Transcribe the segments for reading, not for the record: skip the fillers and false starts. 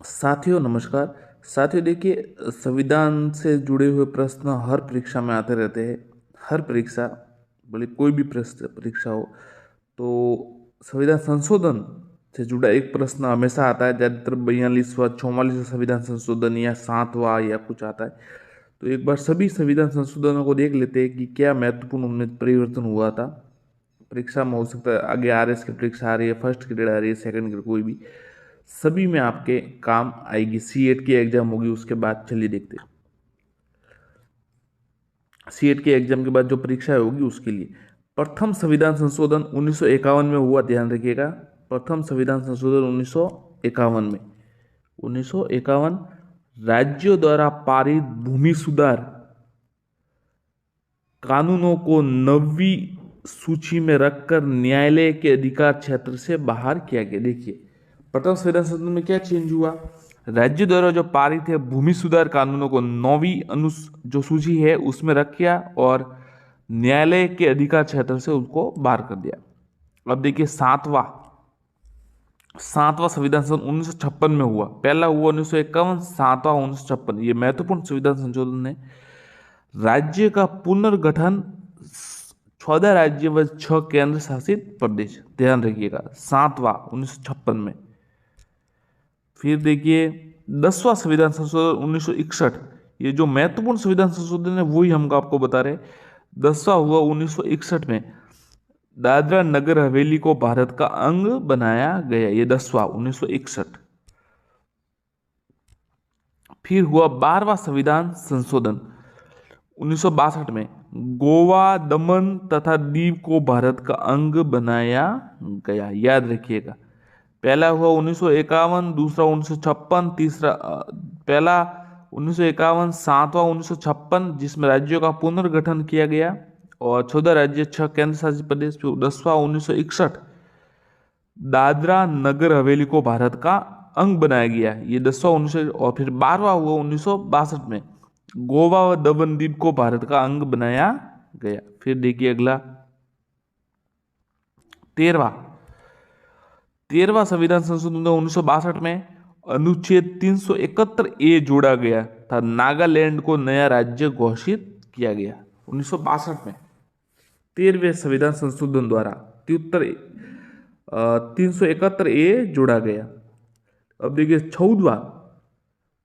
साथियों नमस्कार। साथियों देखिए, संविधान से जुड़े हुए प्रश्न हर परीक्षा में आते रहते हैं। हर परीक्षा, भले कोई भी प्रश्न परीक्षा हो, तो संविधान संशोधन से जुड़ा एक प्रश्न हमेशा आता है। ज़्यादातर 42वां 44वां संविधान संशोधन या 7वां या कुछ आता है। तो एक बार सभी संविधान संशोधनों को देख लेते हैं कि क्या महत्वपूर्ण उनमें परिवर्तन हुआ था। परीक्षा में हो सकता है, आगे आरएस की परीक्षा आ रही है, फर्स्ट ग्रेड आ रही है, सेकंड ग्रेड, कोई भी, सभी में आपके काम आएगी। सीएट की एग्जाम होगी, उसके बाद चलिए देखते हैं। सीएट के एग्जाम के बाद जो परीक्षा होगी उसके लिए प्रथम संविधान संशोधन 1951 में हुआ, ध्यान रखिएगा। प्रथम संविधान संशोधन 1951 में, 1951 राज्यों द्वारा पारित भूमि सुधार कानूनों को 9वीं सूची में रखकर न्यायालय के अधिकार क्षेत्र से बाहर किया गया। देखिए, प्रथम संविधान संशोधन में क्या चेंज हुआ? राज्य द्वारा जो पारित है भूमि सुधार कानूनों को 9वीं जो सूची है उसमें रख किया और न्यायालय के अधिकार क्षेत्र से उसको बाहर कर दिया। अब देखिए, सातवां संविधान संशोधन 1956 में हुआ। पहला हुआ 1951, सातवां 1956। ये महत्वपूर्ण संविधान संशोधन है। राज्य का पुनर्गठन 14 राज्य व 6 केंद्र शासित प्रदेश, ध्यान रखिएगा, सातवां 1956 में। फिर देखिए, 10वां संविधान संशोधन 1961। ये जो महत्वपूर्ण संविधान संशोधन है वही हम आपको बता रहे। 10वां हुआ 1961 में। दादरा नगर हवेली को भारत का अंग बनाया गया। ये 10वां 1961। फिर हुआ 12वां संविधान संशोधन 1962 में। गोवा, दमन तथा दीव को भारत का अंग बनाया गया, याद रखिएगा। पहला हुआ 1951, दूसरा 1956, तीसरा पहला 1951, सातवां 1956 जिसमें राज्यों का पुनर्गठन किया गया और 14 राज्य, 6 केंद्र शासित प्रदेश। 10वां 1961 दादरा नगर हवेली को भारत का अंग बनाया गया, ये 10वां 19। और फिर 12वां हुआ 1962 में। गोवा व दमन दीव को भारत का अंग बनाया गया। फिर देखिए अगला 13वां संविधान संशोधन 1962 में अनुच्छेद 371 ए जोड़ा गया था। नागालैंड को नया राज्य घोषित किया गया 1962 में। 13वें संविधान संशोधन द्वारा 371 ए जोड़ा गया। अब देखिए 14वां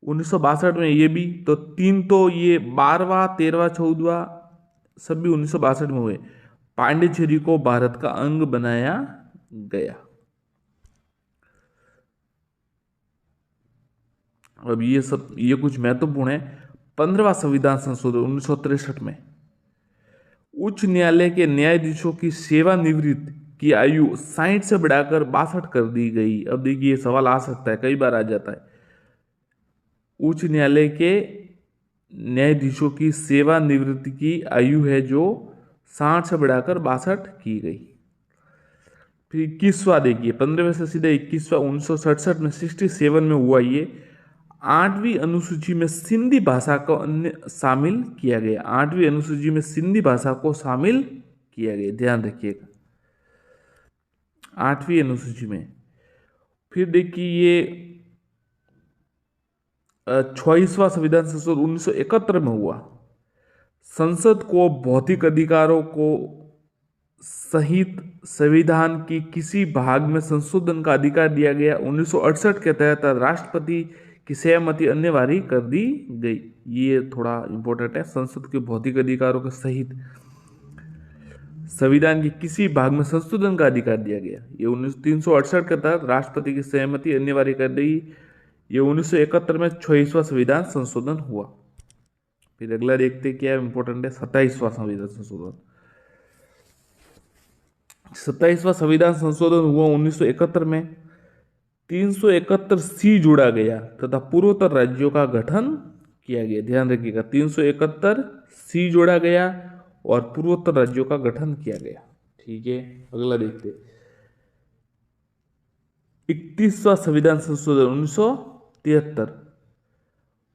1962 में, ये भी तो तीन, तो ये 12वां 13वां 14वां सभी 1962 में हुए। पांडिचेरी को भारत का अंग बनाया गया। अब ये कुछ महत्वपूर्ण है। 15वां संविधान संशोधन 1963 में उच्च न्यायालय के न्यायाधीशों की सेवानिवृत्ति की आयु 60 से बढ़ाकर 62 कर दी गई। अब देखिए, सवाल आ सकता है, कई बार आ जाता है। उच्च न्यायालय के न्यायाधीशों की सेवानिवृत्ति की आयु है जो 60 से बढ़ाकर 62 की गई। फिर 21वां देखिए, 15वें से सीधे 21वां 1967 में 67 में हुआ। ये 8वीं अनुसूची में सिंधी भाषा को अन्य शामिल किया गया। 8वीं अनुसूची में सिंधी भाषा को शामिल किया गया, ध्यान रखिएगा, 8वीं अनुसूची में। फिर देखिए, ये 26वां संविधान संशोधन 1971 में हुआ। संसद को भौतिक अधिकारों को सहित संविधान की किसी भाग में संशोधन का अधिकार दिया गया। 1968 के तहत राष्ट्रपति की सहमति अनिवार्य कर दी गई। ये थोड़ा इंपॉर्टेंट है। संसद के भौतिक अधिकारों के सहित संविधान के किसी भाग में संशोधन का अधिकार दिया गया। ये 368 के तहत राष्ट्रपति की सहमति अनिवार्य कर दी। ये 1971 में 26वां संविधान संशोधन हुआ। फिर अगला देखते क्या इंपॉर्टेंट है, 27वां संविधान संशोधन। 27वां संविधान संशोधन हुआ 1971 में। 371 सी जोड़ा गया तथा पूर्वोत्तर राज्यों का गठन किया गया, ध्यान रखिएगा, 371 सी जोड़ा गया और पूर्वोत्तर राज्यों का गठन किया गया। ठीक है, अगला देखते 31वां संविधान संशोधन 1973।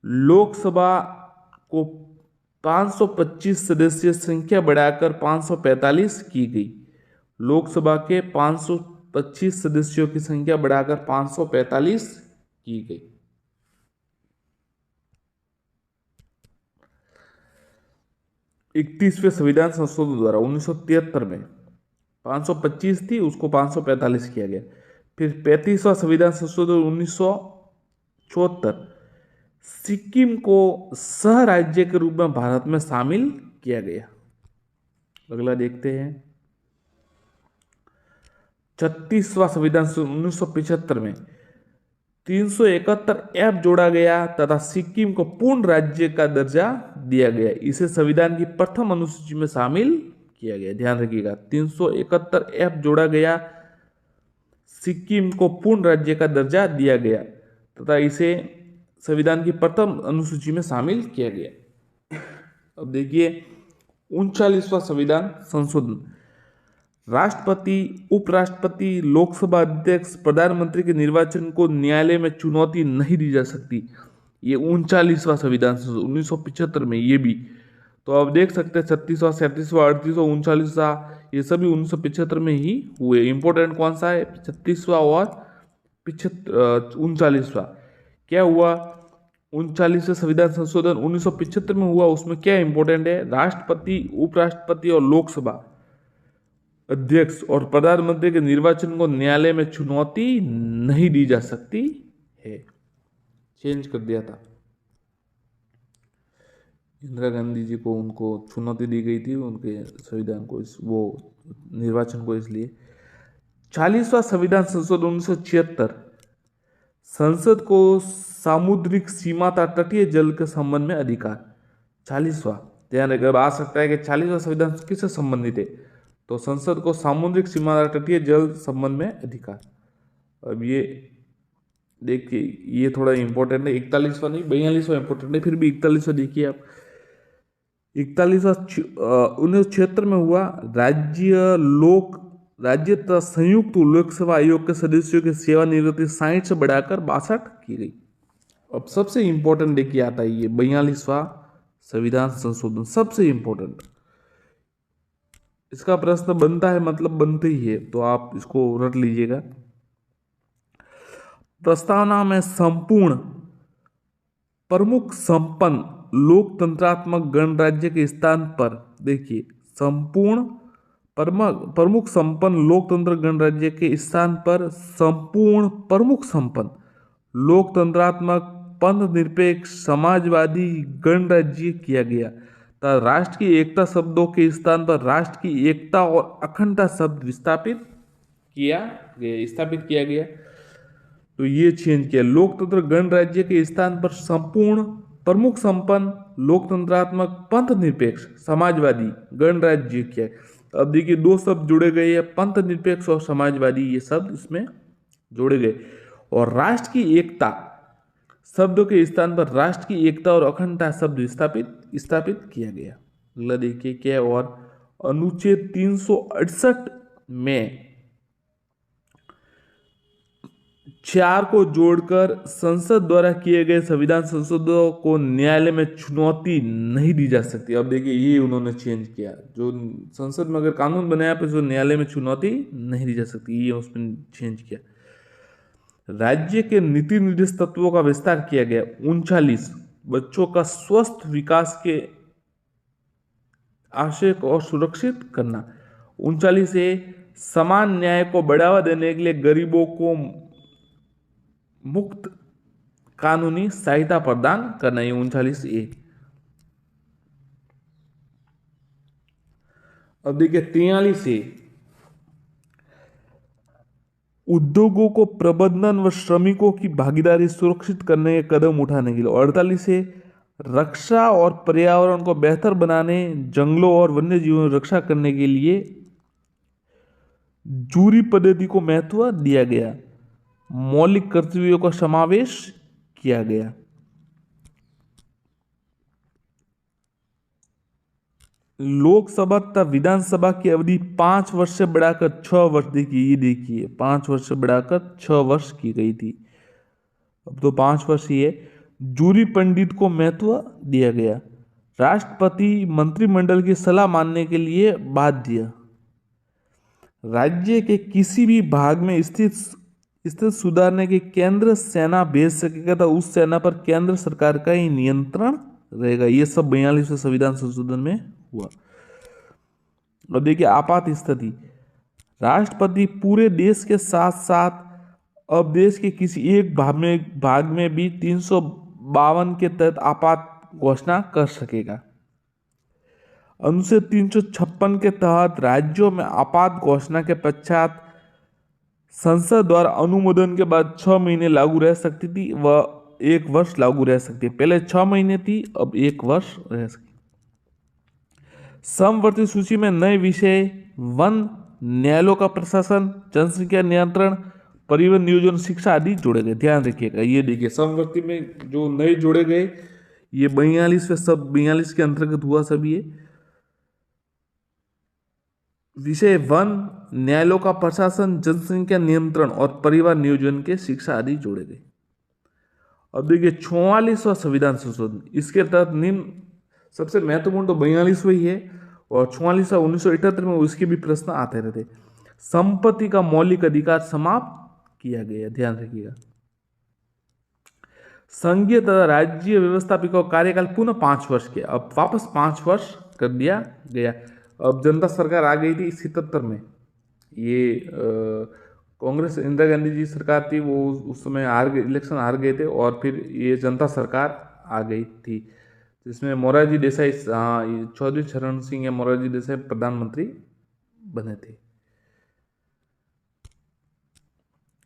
लोकसभा को 525 सदस्य संख्या बढ़ाकर 545 की गई। लोकसभा के 525 सदस्यों की संख्या बढ़ाकर 545 की गई। 31वें संविधान संशोधन द्वारा 1973 में 525 थी, उसको 545 किया गया। फिर 35वां संविधान संशोधन 1974 सिक्किम को सह राज्य के रूप में भारत में शामिल किया गया। अगला देखते हैं 36वां संविधान 1975 में 371 जोड़ा गया तथा सिक्किम को पूर्ण राज्य का दर्जा दिया गया। इसे संविधान की प्रथम अनुसूची में शामिल किया गया। ध्यान रखिएगा 371 जोड़ा गया, सिक्किम को पूर्ण राज्य का दर्जा दिया गया तथा इसे संविधान की प्रथम अनुसूची में शामिल किया गया। अब देखिए 39वां संविधान संशोधन, राष्ट्रपति, उपराष्ट्रपति, लोकसभा अध्यक्ष, प्रधानमंत्री के निर्वाचन को न्यायालय में चुनौती नहीं दी जा सकती। ये 39वां संविधान 1975 में ये भी। तो आप देख सकते हैं 36वां, 37वां, 38वां, 39वां ये सभी 1975 में ही हुए। इंपॉर्टेंट कौन सा है? 36वां और 39वां। क्या हुआ? 39वें संविधान संशोधन 1975 में हुआ, उसमें क्या इंपॉर्टेंट है? राष्ट्रपति, उपराष्ट्रपति और लोकसभा अध्यक्ष और प्रधानमंत्री के निर्वाचन को न्यायालय में चुनौती नहीं दी जा सकती है। चेंज कर दिया था। इंदिरा गांधी जी को उनको चुनौती दी गई थी उनके संविधान को, वो निर्वाचन को। इसलिए 40वां संविधान संशोधन 1976, संसद को सामुद्रिक सीमा तथा तटीय जल के संबंध में अधिकार। 40वां, ध्यान रखिएगा, आ सकता है कि 40वां संविधान किससे संबंधित है? तो संसद को सामुद्रिक सीमा तथा तटीय जल संबंध में अधिकार। अब ये देखिए, ये थोड़ा इंपॉर्टेंट है। 41वां नहीं, 42वां इंपॉर्टेंट है, फिर भी 41वां देखिए आप। 41वां 1976 में हुआ, राज्य तथा संयुक्त लोकसभा आयोग के सदस्यों की सेवानिवृत्ति 60 से बढ़ाकर 62 की गई। अब सबसे इंपॉर्टेंट देखिए आता है ये 42वां संविधान संशोधन, सबसे इंपॉर्टेंट। इसका प्रश्न बनता है, मतलब बनते ही है, तो आप इसको रट लीजिएगा। प्रस्तावना में संपूर्ण प्रमुख संपन्न लोकतंत्रात्मक गणराज्य के स्थान पर, देखिए, संपूर्ण प्रमुख संपन्न लोकतंत्र गणराज्य के स्थान पर संपूर्ण प्रमुख संपन्न लोकतंत्रात्मक पंथ निरपेक्ष समाजवादी गणराज्य किया गया। राष्ट्र की एकता शब्दों के स्थान पर राष्ट्र की एकता और अखंडता शब्द स्थापित किया गया। तो ये चेंज किया। लोकतंत्र गणराज्य के स्थान पर संपूर्ण प्रमुख संपन्न लोकतंत्रात्मक पंथ निरपेक्ष समाजवादी गणराज्य किया। अब देखिए दो शब्द जुड़े गए हैं, पंथ निरपेक्ष और समाजवादी, ये शब्द इसमें जोड़े गए। और राष्ट्र की एकता शब्दों के स्थान पर राष्ट्र की एकता और अखंडता शब्द स्थापित किया गया। अगला देखिए क्या, और अनुच्छेद 368 में 4 को जोड़कर संसद द्वारा किए गए संविधान संशोधनों को न्यायालय में चुनौती नहीं दी जा सकती। अब देखिए ये उन्होंने चेंज किया, जो संसद में अगर कानून बनाया तो न्यायालय में चुनौती नहीं दी जा सकती, ये उसमें चेंज किया। राज्य के नीति निर्देश तत्वों का विस्तार किया गया। 39 बच्चों का स्वस्थ विकास के आशय को सुरक्षित करना। 39 समान न्याय को बढ़ावा देने के लिए गरीबों को मुक्त कानूनी सहायता प्रदान करना। ये 39 अब देखिए 43 उद्योगों को प्रबंधन व श्रमिकों की भागीदारी सुरक्षित करने के कदम उठाने के लिए। 48 रक्षा और पर्यावरण को बेहतर बनाने, जंगलों और वन्य जीवों की रक्षा करने के लिए जूरी पद्धति को महत्व दिया गया। मौलिक कर्तव्यों का समावेश किया गया। लोकसभा तथा विधानसभा की अवधि 5 वर्ष से बढ़ाकर 6 वर्ष, देखिए 5 वर्ष से बढ़ाकर 6 वर्ष की गई थी, अब तो 5 वर्ष ही है। जूरी पंडित को महत्व दिया गया। राष्ट्रपति मंत्रिमंडल की सलाह मानने के लिए बाध्य। राज्य के किसी भी भाग में स्थित सुधारने की केंद्र सेना भेज सकेगा, तो उस सेना पर केंद्र सरकार का ही नियंत्रण रहेगा। ये सब 42वें संविधान संशोधन में हुआ। और देखिए आपात स्थिति, राष्ट्रपति पूरे देश के साथ साथ अब देश के किसी एक भाग में भी 352 के तहत आपात घोषणा कर सकेगा। अनुच्छेद 356 के तहत राज्यों में आपात घोषणा के पश्चात संसद द्वारा अनुमोदन के बाद 6 महीने लागू रह सकती थी व 1 वर्ष लागू रह सकती है। पहले 6 महीने थी, अब 1 वर्ष रह सकती। समवर्ती सूची में नए विषय वन, न्यायालयों का प्रशासन, जनसंख्या नियंत्रण, परिवहन, नियोजन, शिक्षा आदि जोड़े गए। ध्यान रखिएगा, ये देखिए समवर्ती में जो नए जोड़े गए ये 42वें सब 42 के अंतर्गत हुआ सभी ये विषय वन, न्यायालयों का प्रशासन, जनसंख्या नियंत्रण और परिवार नियोजन के शिक्षा आदि जोड़े गए। अब देखिए 44वां संविधान संशोधन, इसके तहत निम्न सबसे महत्वपूर्ण तो 42वां ही है और 44वां 1978 में उसके भी प्रश्न आते रहते। संपत्ति का मौलिक अधिकार समाप्त किया गया। ध्यान रखिएगा। संघीय तथा राज्य व्यवस्थापिका का कार्यकाल पुनः 5 वर्ष के, अब वापस 5 वर्ष कर दिया गया। अब जनता सरकार आ गई थी 77 में, ये कांग्रेस इंदिरा गांधी जी सरकार थी, वो उस समय इलेक्शन हार गए थे और फिर ये जनता सरकार आ गई थी जिसमें मोरारजी देसाई, चौधरी चरण सिंह या मोरारजी देसाई प्रधानमंत्री बने थे।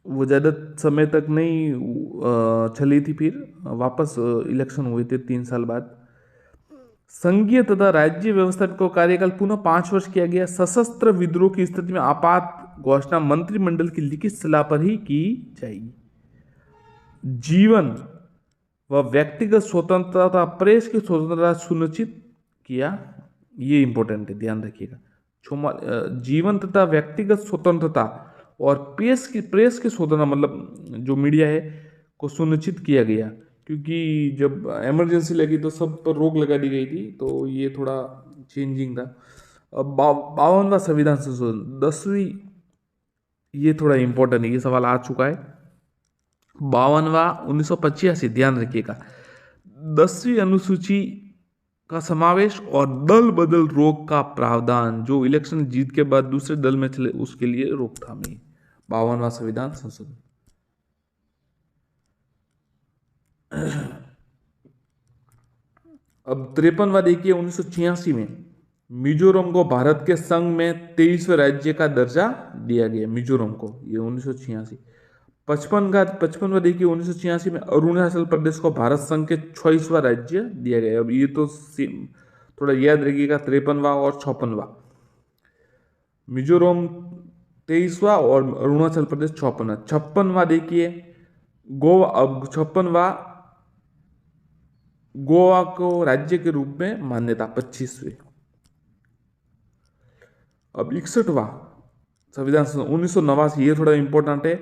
वो ज़्यादा समय तक नहीं चली थी, फिर वापस इलेक्शन हुए थे 3 साल बाद। संघीय तथा राज्य व्यवस्था को कार्यकाल पुनः 5 वर्ष किया गया। सशस्त्र विद्रोह की स्थिति में आपात घोषणा मंत्रिमंडल की लिखित सलाह पर ही की जाएगी। जीवन व व्यक्तिगत स्वतंत्रता तथा प्रेस की स्वतंत्रता सुनिश्चित किया, ये इंपॉर्टेंट है, ध्यान रखिएगा। जीवन तथा व्यक्तिगत स्वतंत्रता और प्रेस की स्वतंत्रता मतलब जो मीडिया है को सुनिश्चित किया गया, क्योंकि जब इमरजेंसी लगी तो सब पर रोक लगा दी गई थी, तो ये थोड़ा चेंजिंग था। अब 52वां संविधान संशोधन 10वीं, ये थोड़ा इंपॉर्टेंट है, ये सवाल आ चुका है। 52वां 1985, ध्यान रखिएगा। 10वीं अनुसूची का समावेश और दल बदल रोक का प्रावधान, जो इलेक्शन जीत के बाद दूसरे दल में चले उसके लिए रोकथाम है। 52वां संविधान संशोधन। अब 53वां देखिए, 1986 में मिजोरम को भारत के संघ में 23वें राज्य का दर्जा दिया गया, मिजोरम को, ये 1986। 55वां देखिए 1986 में अरुणाचल प्रदेश को भारत संघ के 26वां राज्य दिया गया। अब ये तो थोड़ा याद रखिएगा, 53वां और 56वां, मिजोरम 23वां और अरुणाचल प्रदेश 56वां। 56वां देखिए गोवा, अब 56वां गोवा को राज्य के रूप में मान्यता 25वें। अब 61वां संविधान 1989, ये थोड़ा इंपॉर्टेंट है।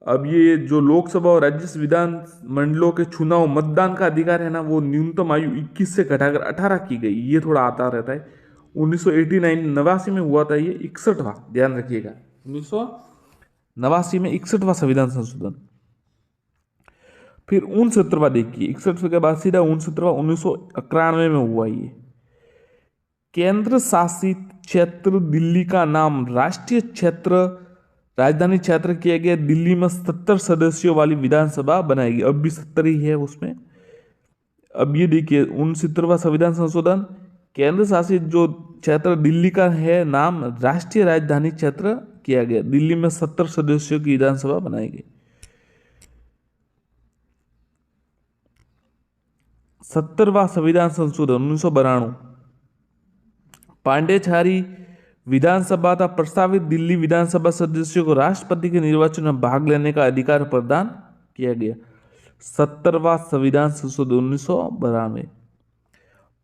अब ये जो लोकसभा और राज्य विधान मंडलों के चुनाव मतदान का अधिकार है ना, वो न्यूनतम आयु 21 से घटाकर 18 की गई, ये थोड़ा आता रहता है। 1989 में हुआ था ये 61वां, ध्यान रखिएगा, 1989 में 61वां संविधान संशोधन। फिर 69वां देखिए, 61 के बाद सीधा 69वां 1991 में हुआ ये। केंद्र शासित क्षेत्र दिल्ली का नाम राष्ट्रीय क्षेत्र राजधानी क्षेत्र किया गया। दिल्ली में 70 सदस्यों वाली विधानसभा बनाएगी, अब भी 70 ही है उसमें। अब ये देखिए 69वां संविधान संशोधन, केंद्र शासित जो क्षेत्र दिल्ली का है नाम राष्ट्रीय राजधानी क्षेत्र किया गया। दिल्ली में 70 सदस्यों की विधानसभा बनाई गई। 70वां संविधान संशोधन 1992, पांडेचारी विधानसभा था प्रस्तावित दिल्ली विधानसभा सदस्यों को राष्ट्रपति के निर्वाचन में भाग लेने का अधिकार प्रदान किया गया। 70वां संविधान संशोधन 1992,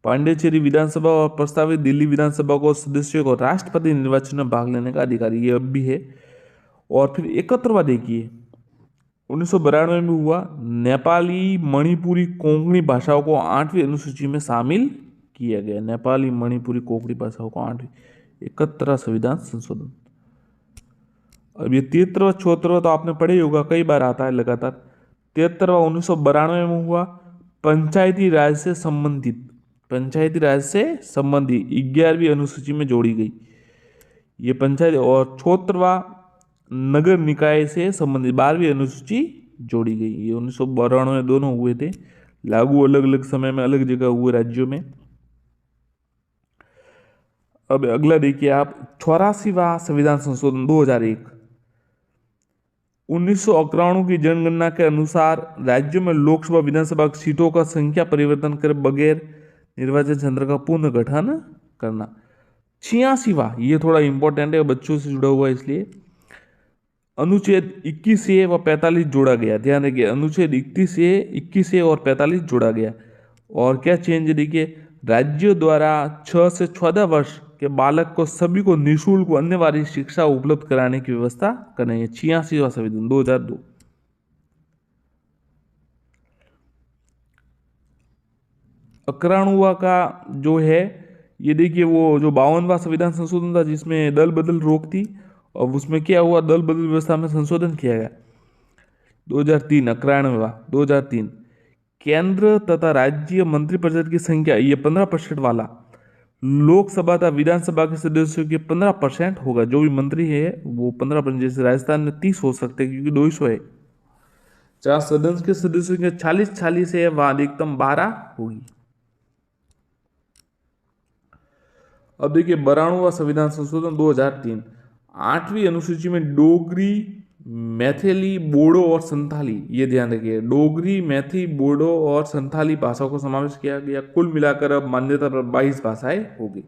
पांडेचेरी विधानसभा और प्रस्तावित दिल्ली विधानसभा को सदस्यों को राष्ट्रपति निर्वाचन में भाग लेने का अधिकार, ये अब भी है। और फिर 71वां देखिए 1992 में हुआ, नेपाली, मणिपुरी, कोंकणी भाषाओं को 8वीं अनुसूची में शामिल किया गया। नेपाली, मणिपुरी, कोंकणी भाषाओं को 8वीं। 71वां संविधान संशोधन। अब ये 73वां 74वां तो आपने पढ़े ही होगा, कई बार आता है लगातार। 73वां 1992 में हुआ, पंचायती राज से संबंधित पंचायती राज से संबंधी 11वीं अनुसूची में जोड़ी गई। ये पंचायत और 74वां नगर निकाय से संबंधित 12वीं अनुसूची जोड़ी गई। ये 1992 में दोनों हुए थे, लागू अलग अलग समय में अलग जगह हुए राज्यों में। अब अगला देखिए आप 84वां संविधान संशोधन 2001। 1991 की जनगणना के अनुसार राज्यों में लोकसभा विधानसभा सीटों का संख्या परिवर्तन कर बगैर निर्वाचन क्षेत्र का पुनः गठन करना। 86वां, ये थोड़ा इंपॉर्टेंट है, बच्चों से जुड़ा हुआ है इसलिए, अनुच्छेद 21A व 45 जोड़ा गया। ध्यान रखिए, अनुच्छेद 21A और 45 जोड़ा गया। और क्या चेंज देखिए, राज्यों द्वारा 6 से 14 वर्ष के बालक को सभी को निःशुल्क अन्य वार्षिक शिक्षा उपलब्ध कराने की व्यवस्था करनी है। 86वां संविधान 2002। 91वां का जो है ये देखिए, वो जो 52वां संविधान संशोधन था जिसमें दल बदल रोक थी, और उसमें क्या हुआ, दल बदल व्यवस्था में संशोधन किया गया। 2003 91वां 2003, केंद्र तथा राज्य मंत्रिपरिषद की संख्या ये 15% वाला लोकसभा तथा विधानसभा के सदस्यों के 15% होगा। जो भी मंत्री है वो 15%, जैसे राजस्थान में 30 हो सकते हैं क्योंकि 200 है। जहां सदन के सदस्यों के 40 है वहां अधिकतम 12 होगी। अब देखिए 92वां संविधान संशोधन 2003। 8वीं अनुसूची में डोगरी, मैथिली, बोडो और संथाली, ये ध्यान रखिए, डोगरी, मैथिली, बोडो और संथाली भाषाओं को समावेश किया गया। कुल मिलाकर अब मान्यता पर 22 भाषाएं होगी।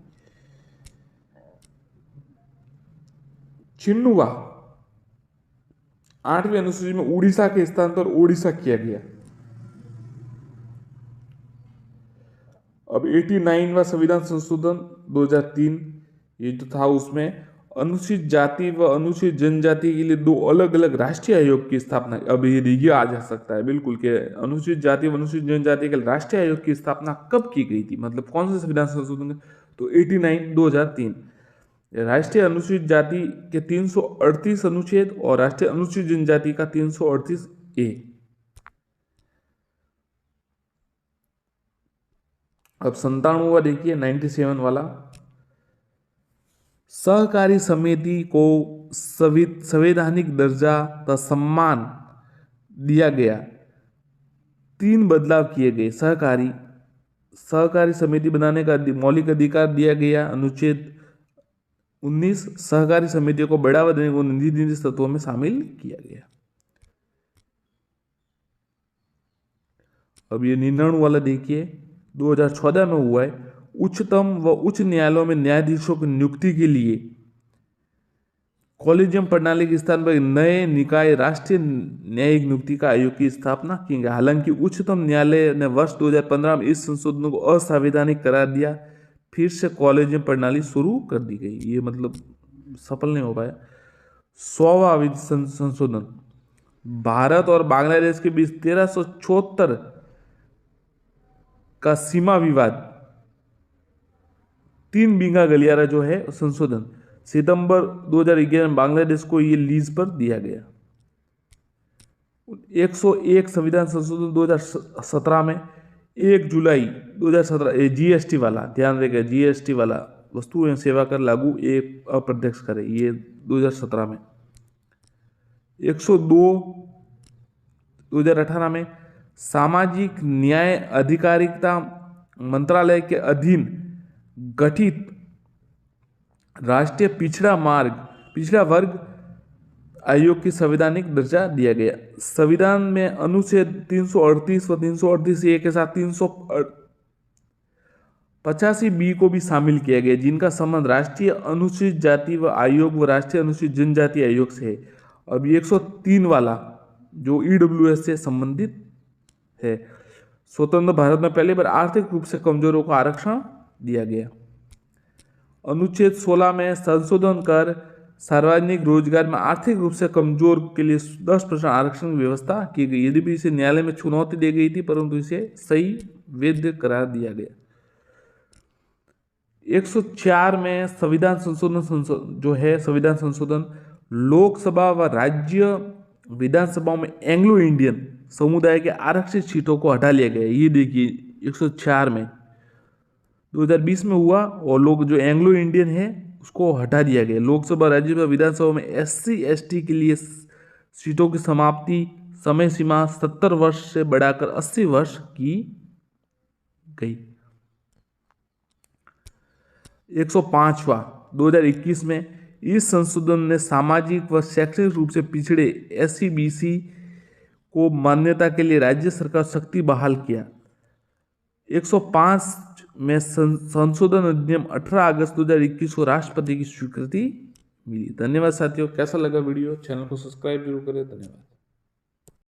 छिन्नवा 8वीं अनुसूची में उड़ीसा के स्थान पर ओडिशा किया गया। अब 89वां संविधान संशोधन 2003, ये जो था उसमें अनुसूचित जाति व अनुसूचित जनजाति के लिए 2 अलग अलग राष्ट्रीय आयोग की स्थापना। अब ये आ जा सकता है बिल्कुल कि अनुसूचित जाति व अनुसूचित जनजाति के लिए राष्ट्रीय आयोग की स्थापना कब की गई थी, मतलब कौन से संविधान संशोधन, तो 89 2003। राष्ट्रीय अनुसूचित जाति के 338 अनुच्छेद और राष्ट्रीय अनुसूचित जनजाति का 338A। अब 97वां देखिए 97 वाला, सहकारी समिति को संवैधानिक दर्जा तथा सम्मान दिया गया। 3 बदलाव किए गए। सहकारी समिति बनाने का मौलिक अधिकार दिया गया। अनुच्छेद 19, सहकारी समितियों को बढ़ावा देने को निधि तत्वों में शामिल किया गया। अब ये 99 वाला देखिए 2014 में हुआ है। उच्चतम व उच्च न्यायालयों में न्यायाधीशों की नियुक्ति के लिए कॉलेजियम प्रणाली के स्थान पर नए निकाय राष्ट्रीय न्यायिक नियुक्ति का आयोग की स्थापना की गई। हालांकि उच्चतम न्यायालय ने वर्ष 2015 में इस संशोधन को असंवैधानिक करार दिया, फिर से कॉलेजियम प्रणाली शुरू कर दी गई। ये मतलब सफल नहीं हो पाया। 100वां संशोधन, भारत और बांग्लादेश के बीच 1374 का सीमा विवाद 3 बीघा गलियारा जो है संशोधन, सितंबर 2011 में बांग्लादेश को ये लीज पर दिया गया। 101 संविधान संशोधन 2017 में 1 जुलाई 2017 जीएसटी वाला, ध्यान रखिएगा जीएसटी वाला, वस्तु एवं सेवा कर लागू एक अप्रत्यक्ष करे, ये 2017 में। 102 2018 में सामाजिक न्याय अधिकारिता मंत्रालय के अधीन गठित राष्ट्रीय पिछड़ा वर्ग आयोग की संवैधानिक दर्जा दिया गया। संविधान में अनुच्छेद 338 व 338A के साथ 385B को भी शामिल किया गया, जिनका संबंध राष्ट्रीय अनुसूचित जाति व आयोग व राष्ट्रीय अनुसूचित जनजाति आयोग से है। अब 103 वाला जो EWS से संबंधित है। स्वतंत्र भारत में पहली बार आर्थिक रूप से कमजोरों को आरक्षण दिया गया। अनुच्छेद 16 में संशोधन कर सार्वजनिक रोजगार में आर्थिक रूप से कमजोर के लिए 10% आरक्षण की व्यवस्था की गई। यद्यपि इसे न्यायालय में चुनौती दी गई थी, परंतु इसे सही वैध करार दिया गया। 104 में संविधान संशोधन जो है संविधान संशोधन, लोकसभा व राज्य विधानसभाओं में एंग्लो इंडियन समुदाय के आरक्षित सीटों को हटा लिया गया। ये देखिए 104 में 2020 में हुआ और लोग जो एंग्लो इंडियन है उसको हटा दिया गया। लोकसभा, राज्यसभा, विधानसभा में SC/ST के लिए सीटों की समाप्ति समय सीमा 70 वर्ष से बढ़ाकर 80 वर्ष की गई। 105वां 2021 में इस संशोधन ने सामाजिक व शैक्षणिक रूप से पिछड़े SC/BC को मान्यता के लिए राज्य सरकार शक्ति बहाल किया। 105 में संशोधन अधिनियम 18 अगस्त 2021 को राष्ट्रपति की स्वीकृति मिली। धन्यवाद साथियों, कैसा लगा वीडियो? चैनल को सब्सक्राइब जरूर करें। धन्यवाद।